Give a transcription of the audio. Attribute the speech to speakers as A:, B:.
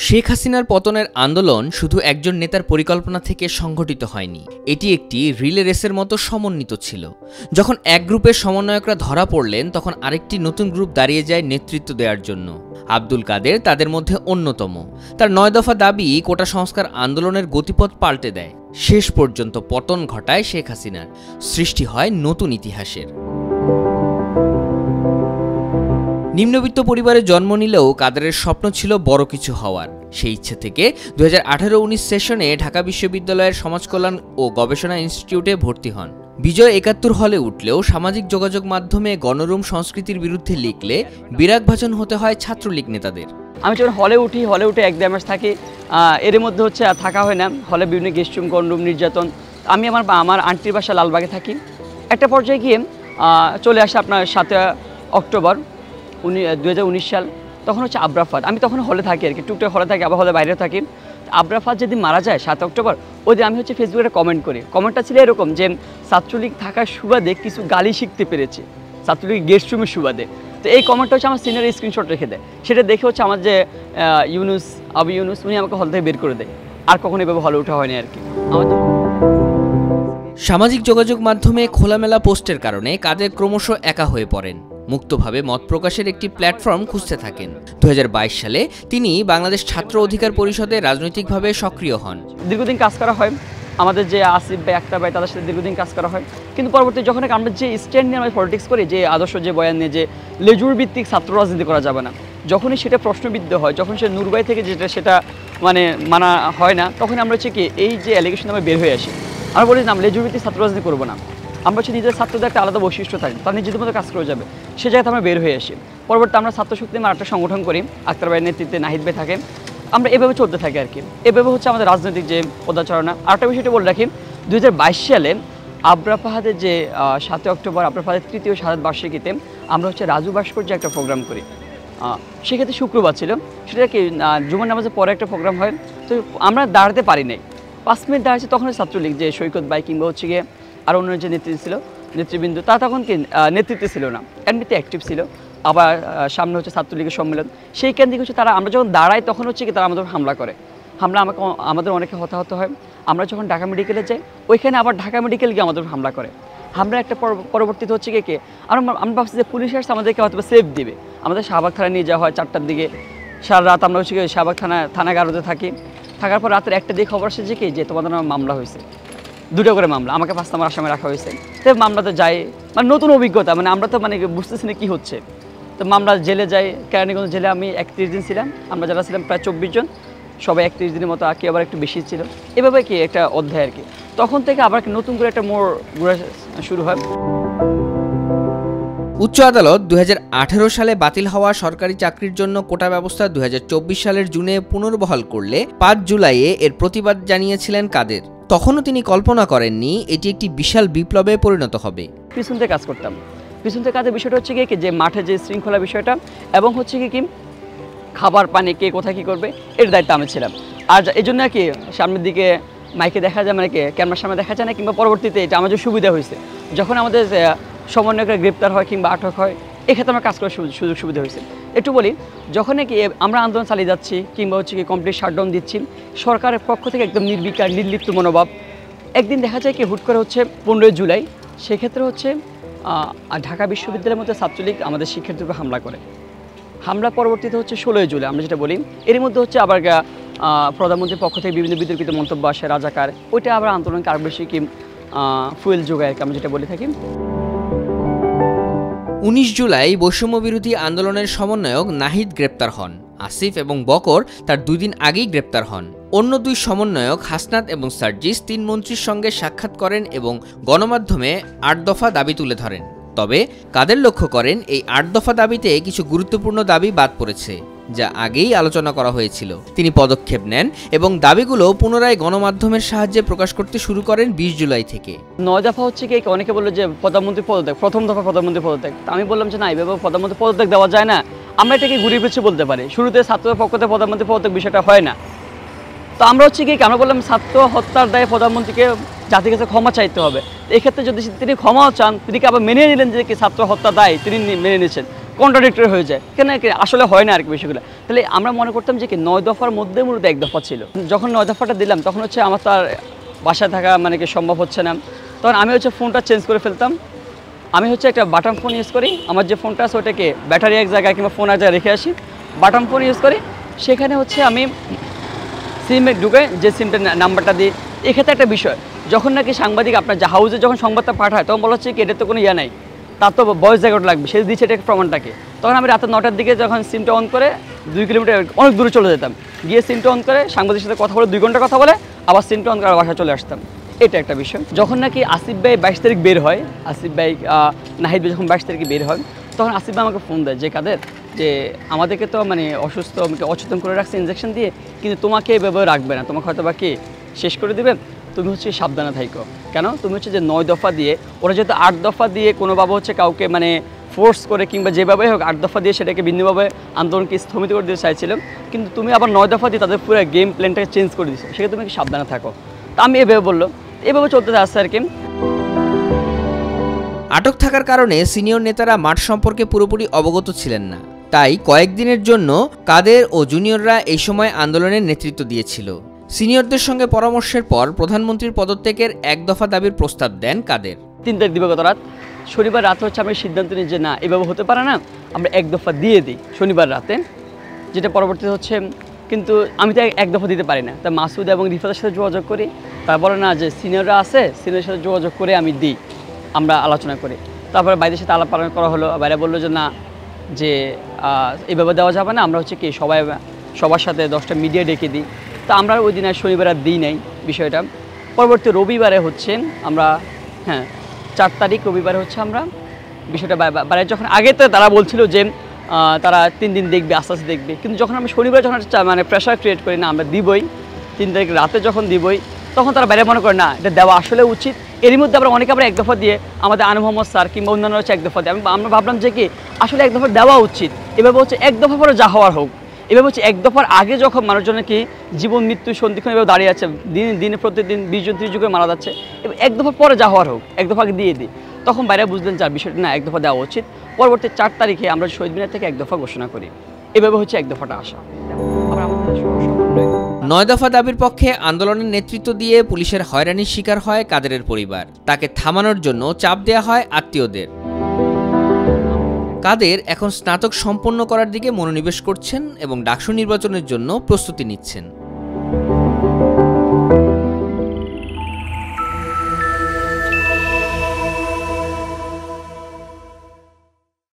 A: শেখ হাসিনার পতনের আন্দোলন শুধু একজন নেতার পরিকল্পনা থেকে সংগঠিত হয়নি, এটি একটি রিলে রেসের মতো সমন্বিত ছিল। যখন এক গ্রুপের সমন্বয়করা ধরা পড়লেন, তখন আরেকটি নতুন গ্রুপ দাঁড়িয়ে যায় নেতৃত্ব দেওয়ার জন্য। আব্দুল কাদের তাদের মধ্যে অন্যতম। তার ৯ দফা দাবি কোটা সংস্কার আন্দোলনের গতিপথ পাল্টে দেয়। শেষ পর্যন্ত পতন ঘটায় শেখ হাসিনার, সৃষ্টি হয় নতুন ইতিহাসের। নিম্নবিত্ত পরিবারে জন্ম নিলেও কাদেরের স্বপ্ন ছিল বড় কিছু হওয়ার। সেই ইচ্ছে থেকে 2018-19 সেশনে ঢাকা বিশ্ববিদ্যালয়ের সমাজকল্যাণ ও গবেষণা ইনস্টিটিউটে ভর্তি হন। বিজয় ৭১ হলে উঠলেও সামাজিক যোগাযোগ মাধ্যমে গণরুম সংস্কৃতির বিরুদ্ধে লিখলে বিরাগভাজন হতে হয় ছাত্রলীগ নেতাদের।
B: আমি যখন হলে উঠে 1-1.5 মাস থাকি, এর মধ্যে হচ্ছে আর থাকা হয় না। হলে বিভিন্ন গেস্ট রুম, গণরুম, নির্যাতন। আমি আমার আন্টির বাসা লালবাগে থাকি। একটা পর্যায়ে গিয়ে চলে আসে আপনার 7 অক্টোবর 2019 সাল। তখন হচ্ছে আব্রাফাত, আমি তখন হলে থাকি আর কি, টুকটাক হলে থাকি, আবার হলে বাইরে থাকি। আব্রাফাত যেদিন মারা যায় 7 অক্টোবর, ওই দিন আমি হচ্ছে ফেসবুকে কমেন্ট করি। কমেন্টটা ছিল এরকম যে ছাত্রলীগ থাকার সুবাদে কিছু গালি শিখতে পেরেছে, ছাত্রলীগ গেস্ট রুমের সুবাদে। তো এই কমেন্টটা হচ্ছে আমার সিনিয়র স্ক্রিনশট রেখে দেয়। সেটা দেখে হচ্ছে আমার যে আবু ইউনুস, উনি আমাকে হল থেকে বের করে দেয়। আর কখনো এভাবে হলে ওঠা হয়নি আর কি।
A: সামাজিক যোগাযোগ মাধ্যমে খোলামেলা পোস্টের কারণে কাদের ক্রমশ একা হয়ে পড়েন। মুক্তভাবে মত প্রকাশের একটি প্ল্যাটফর্ম খুঁজতে থাকেন। 2022 সালে তিনি বাংলাদেশ ছাত্র অধিকার পরিষদে রাজনৈতিকভাবে সক্রিয় হন।
B: দীর্ঘদিন কাজ করা হয় আমাদের যে আসিফ ভাই, আক্তার ভাই, তাদের সাথে দীর্ঘদিন কাজ করা হয়। কিন্তু পরবর্তী যখন আমরা যে স্ট্যান্ড নিয়ে আমরা পলিটিক্স করি, যে আদর্শ, যে বয়ান নিয়ে যে লেজুর ভিত্তিক ছাত্র রাজনীতি করা যাবে না, যখনই সেটা প্রশ্নবিদ্ধ হয়, যখন সে নূরবাই থেকে সেটা মানা হয় না, তখন আমরা হচ্ছে কি এই যে অ্যালিগেশন আমরা বের হয়ে আসি। আমরা বলি না, আমরা লেজুর ভিত্তিক ছাত্র রাজনীতি করবো না। আমরা হচ্ছে নিজের ছাত্রদের একটা আলাদা বৈশিষ্ট্য থাকে, তারা নিজেদের মতো কাজ করে যাবে, সে জায়গাতে আমরা বের হয়ে আসি। পরবর্তী আমরা ছাত্র শক্তি নামে একটা সংগঠন করি, আক্তার ভাইয়ের নেতৃত্বে নাহিদ ভাই থাকে। আমরা এভাবে চলতে থাকি আর কি। এভাবে হচ্ছে আমাদের রাজনৈতিক যে পদাচারণা। আরেকটা বিষয়টা বলে রাখি, 2022 সালে আবরা ফাহাদের যে 7 অক্টোবর আবরা ফাহাদের 3য় শাহাদাত বার্ষিকীতে আমরা হচ্ছে রাজু ভাস্কর্যে একটা প্রোগ্রাম করি। সেক্ষেত্রে শুক্রবার ছিল, সেটা কি জুমার নামাজের পরে একটা প্রোগ্রাম হয়। তো আমরা দাঁড়াতে পারি নাই, 5 মিনিট দাঁড়াচ্ছি। তখন ছাত্রলীগ যে সৈকত ভাই কিংবা হচ্ছে গিয়ে আর অন্য যে নেতৃবৃন্দ, তারা তখন কি নেতৃত্বে ছিল না, এমনিতে অ্যাক্টিভ ছিল। আবার সামনে হচ্ছে ছাত্রলীগের সম্মেলন, সেইখান থেকে হচ্ছে আমরা যখন দাঁড়াই, তখন হচ্ছে কি তারা আমাদের হামলা করে। আমাদের অনেকে হতাহত হয়। আমরা যখন ঢাকা মেডিকেলে যাই, ওইখানে আবার ঢাকা মেডিকেল গিয়ে আমাদের হামলা করে। হামলা একটা পরবর্তীতে হচ্ছে কি আমরা ভাবছি যে পুলিশ আসছে আমাদেরকে হয়তো সেফ দিবে। আমাদের শাহবাগ থানায় নিয়ে যাওয়া হয় 4টার দিকে। সারা রাত আমরা হচ্ছে গিয়ে শাহবাগ থানাগারতে থাকার পর রাতের 1টা দিয়ে খবর আসছে যে কি যে তোমাদের নামে মামলা হয়েছে, 2টা করে মামলা, আমাকে 5 নম্বর আসামে রাখা হয়েছে। তো মামলাতে যাই, নতুন অভিজ্ঞতা, আমরা তো বুঝতেছি না কী হচ্ছে। তো মামলা জেলে যাই, কেরানীগঞ্জ জেলে আমি 31 দিন ছিলাম। আমরা যারা ছিলাম প্রায় 24 জন, সবাই 31 দিনের মতো, কেউ আবার একটু বেশি ছিল। এভাবে কি একটা অধ্যায় আর কি। তখন থেকে আবার নতুন করে একটা মোড় ঘোরা শুরু হয়।
A: উচ্চ আদালত 2018 সালে বাতিল হওয়া সরকারি চাকরির জন্য কোটা ব্যবস্থা 2024 সালের জুনে পুনর্বহাল করলে 5 জুলাইয়ে এর প্রতিবাদ জানিয়েছিলেন কাদের। তখনও তিনি কল্পনা করেননি এটি একটি বিশাল বিপ্লবে পরিণত হবে।
B: পিছন থেকে কাজ করতাম। পিছন থেকে কাজের বিষয়টা হচ্ছে কি যে মাঠে যে শৃঙ্খলা বিষয়টা, এবং হচ্ছে কি খাবার পানি কে কোথায় কী করবে, এর দায়িত্ব আমি ছিলাম। আর এই জন্য কি সামনের দিকে মাইকে দেখা যায়, ক্যামেরার সামনে দেখা যায় না, কিংবা পরবর্তীতে এটা আমাদের সুবিধা হয়েছে। যখন আমাদের সমন্বয়করা গ্রেপ্তার হয় কিংবা আটক হয়, এক্ষেত্রে আমার কাজ করার সুযোগ সুবিধা হয়েছে। একটু বলি, যখন কি আমরা আন্দোলন চালিয়ে যাচ্ছি কিংবা হচ্ছে কি কমপ্লিট শাটডাউন দিচ্ছি, সরকারের পক্ষ থেকে একদম নির্বিকার নির্লিপ্ত মনোভাব। একদিন দেখা যায় কি হুট করে হচ্ছে 15 জুলাই, সেক্ষেত্রে হচ্ছে ঢাকা বিশ্ববিদ্যালয়ের মধ্যে ছাত্রলীগ আমাদের শিক্ষার্থীর উপর হামলা করে। হামলা পরবর্তীতে হচ্ছে 16 জুলাই আমরা যেটা বলি, এর মধ্যে হচ্ছে আবার প্রধানমন্ত্রীর পক্ষ থেকে বিভিন্ন বিতর্কিত মন্তব্য আসে, রাজাকার, ওইটা আবার আন্দোলনকে আরও বেশি ফুয়েল যোগায় আর কি, আমরা যেটা বলে থাকি।
A: 19 জুলাই বৈষম্য বিরোধী আন্দোলনের সমন্বয়ক নাহিদ গ্রেপ্তার হন। আসিফ এবং বকর তার 2 দিন আগেই গ্রেপ্তার হন। অন্য 2 সমন্বয়ক হাসনাত এবং সার্জিস 3 মন্ত্রীর সঙ্গে সাক্ষাৎ করেন এবং গণমাধ্যমে 8 দফা দাবি তুলে ধরেন। তবে কাদের লক্ষ্য করেন এই 8 দফা দাবিতে কিছু গুরুত্বপূর্ণ দাবি বাদ পড়েছে, যা আগেই আলোচনা করা হয়েছিল। তিনি পদক্ষেপ নেন এবং দাবিগুলো পুনরায় গণমাধ্যমের সাহায্যে প্রকাশ করতে শুরু করেন 20 জুলাই থেকে।
B: 9 দফা হচ্ছে কি অনেকে বললো যে প্রধানমন্ত্রী পদত্যাগ, প্রথম দফা প্রধানমন্ত্রী পদত্যাগ। আমি বললাম যে না, এভাবে প্রধানমন্ত্রী পদত্যাগ দেওয়া যায় না। আমরা এটাকে ঘুরিয়ে পেঁচিয়ে বলতে পারি। শুরুতে ছাত্রদের পক্ষ থেকে প্রধানমন্ত্রী পদত্যাগ বিষয়টা হয় না। তো আমরা হচ্ছে কি আমরা বললাম ছাত্র হত্যার দায়ে প্রধানমন্ত্রীকে জাতির কাছে ক্ষমা চাইতে হবে। এক্ষেত্রে যদি তিনি ক্ষমাও চান, তিনি কি আবার মেনে নিলেন যে কি ছাত্র হত্যা দায় তিনি মেনে নিয়েছেন, কন্ট্রাডিক্টরি হয়ে যায়, কেন আসলে হয় না আর কি বিষয়গুলো। তাহলে আমরা মনে করতাম যে কি 9 দফার মধ্যে মূলত 1 দফা ছিল। যখন 9 দফাটা দিলাম তখন হচ্ছে আমার তো আর বাসায় থাকা মানে কি সম্ভব হচ্ছে না, তখন আমি হচ্ছে ফোনটা চেঞ্জ করে ফেলতাম। আমি হচ্ছে একটা বাটন ফোন ইউজ করি, আমার যে ফোনটা আছে ওটাকে ব্যাটারি এক জায়গায় কিংবা ফোন এক জায়গায় রেখে আসি, বাটন ফোন ইউজ করি। সেখানে হচ্ছে আমি সিমে ঢুকে যে সিমটার নাম্বারটা দিই। এক্ষেত্রে একটা বিষয়, যখন নাকি সাংবাদিক আপনার যে হাউসে যখন সংবাদটা পাঠায় তখন বলা হচ্ছে কি এটা তো কোনো নাই, তার তো ভয়েস রেকর্ড লাগবে, সে দিচ্ছে এটা প্রমাণটাকে। তখন আমি রাতে 9টার দিকে যখন সিমটা অন করে 2 কিলোমিটার অনেক দূরে চলে যেতাম, গিয়ে সিমটা অন করে সাংবাদিকের সাথে কথা বলে 2 ঘন্টা কথা বলে আবার সিমটা অন করে বাসায় চলে আসতাম। এটা একটা বিষয়। যখন নাকি আসিফ ভাই 22 তারিখ বের হয়, আসিফ ভাই নাহিদ ভাই যখন 22 তারিখে বের হয়, তখন আসিফ ভাই আমাকে ফোন দেয় যে কাদের যে আমাদেরকে তো মানে অসুস্থ আমাকে অচেতন করে রাখছে ইনজেকশন দিয়ে, কিন্তু তোমাকে এভাবে রাখবে না, তোমাকে হয়তো বা কি শেষ করে দেবে, তুমি হচ্ছে সাবধানে থাইকো। কেন তুমি হচ্ছে যে 9 দফা দিয়ে, ওরা যেহেতু 8 দফা দিয়ে কোনোভাবে হচ্ছে কাউকে মানে ফোর্স করে কিংবা যেভাবে হোক 8 দফা দিয়ে সেটাকে ভিন্নভাবে আন্দোলনকে স্থগিত করে দিতে চাইছিলাম, কিন্তু তুমি আবার 9 দফা দিয়ে তাদের পুরো গেম প্ল্যানটাকে চেঞ্জ করে দিচ্ছো, সেক্ষেত্রে তুমি সাবধানে থাকো। তা আমি এভাবে বললো, এভাবে চলতে আসছে আর কি।
A: আটক থাকার কারণে সিনিয়র নেতারা মাঠ সম্পর্কে পুরোপুরি অবগত ছিলেন না, তাই কয়েকদিনের জন্য কাদের ও জুনিয়ররা এই সময় আন্দোলনের নেতৃত্ব দিয়েছিল। সিনিয়রদের সঙ্গে পরামর্শের পর প্রধানমন্ত্রীর পদত্যাগের 1 দফা দাবির প্রস্তাব দেন কাদের।
B: 3 তারিখ দিবাগত রাত, শনিবার রাতে হচ্ছে আমরা সিদ্ধান্ত নিই যে না এভাবে হতে পারে না, আমরা 1 দফা দিয়ে দিই শনিবার রাতে, যেটা পরবর্তীতে হচ্ছে। কিন্তু আমি তো 1 দফা দিতে পারি না, তাই মাসুদ এবং রিফাতের সাথে যোগাযোগ করি, তারা বলে না যে সিনিয়ররা আছে, সিনিয়রের সাথে যোগাযোগ করে আমি দিই, আমরা আলোচনা করি। তারপরে বাইরের সাথে আলাপ করা হলো, বাইরে বললো যে না যে এভাবে দেওয়া যাবে না, আমরা হচ্ছে কি সবার সাথে 10টা মিডিয়া ডেকে দিই। তো আমরা ওই দিন আর শনিবার আর দিই নাই বিষয়টা। পরবর্তী রবিবারে হচ্ছে আমরা 4 তারিখ রবিবারে হচ্ছে আমরা বিষয়টা বাইরে যখন আগে তো তারা বলছিল যে তারা 3 দিন দেখবে, আস্তে আস্তে দেখবে, কিন্তু যখন আমি শনিবার যখন মানে প্রেশার ক্রিয়েট করি না আমরা দিবই, 3 তারিখ রাতে যখন দিবই, তখন তারা বাইরে মনে করে না এটা দেওয়া আসলে উচিত। এরই মধ্যে আমরা অনেকে 1 দফা দিয়ে আমাদের আনু মোহাম্মদ স্যার কিংবা অন্যান্য হচ্ছে 1 দফা দিয়ে আমরা ভাবলাম যে কি আসলে 1 দফা দেওয়া উচিত। এভাবে হচ্ছে 1 দফা পরে যা হওয়ার হোক, এভাবে হচ্ছে 1 দফার আগে যখন মানুষজনের কি জীবন মৃত্যু সন্ধিক্ষণ এভাবে দাঁড়িয়ে আছে, দিনে প্রতিদিন 20 জন 30 জন করে মারা যাচ্ছে, 1 দফার পরে যা হওয়ার হোক 1 দফা আগে দিয়ে দিই। তখন বাইরে বুঝলেন যার বিষয়টা না 1 দফা দেওয়া উচিত। পরবর্তী 4 তারিখে আমরা শহীদ মিনার থেকে 1 দফা ঘোষণা করি, এভাবে হচ্ছে 1 দফাটা আসা।
A: 9 দফা দাবির পক্ষে আন্দোলনের নেতৃত্ব দিয়ে পুলিশের হয়রানির শিকার হয় কাদেরের পরিবার, তাকে থামানোর জন্য চাপ দেওয়া হয় আত্মীয়দের। কাদের এখন স্নাতক সম্পন্ন করার দিকে মনোনিবেশ করছেন এবং ডাকসু নির্বাচনের জন্য প্রস্তুতি নিচ্ছেন।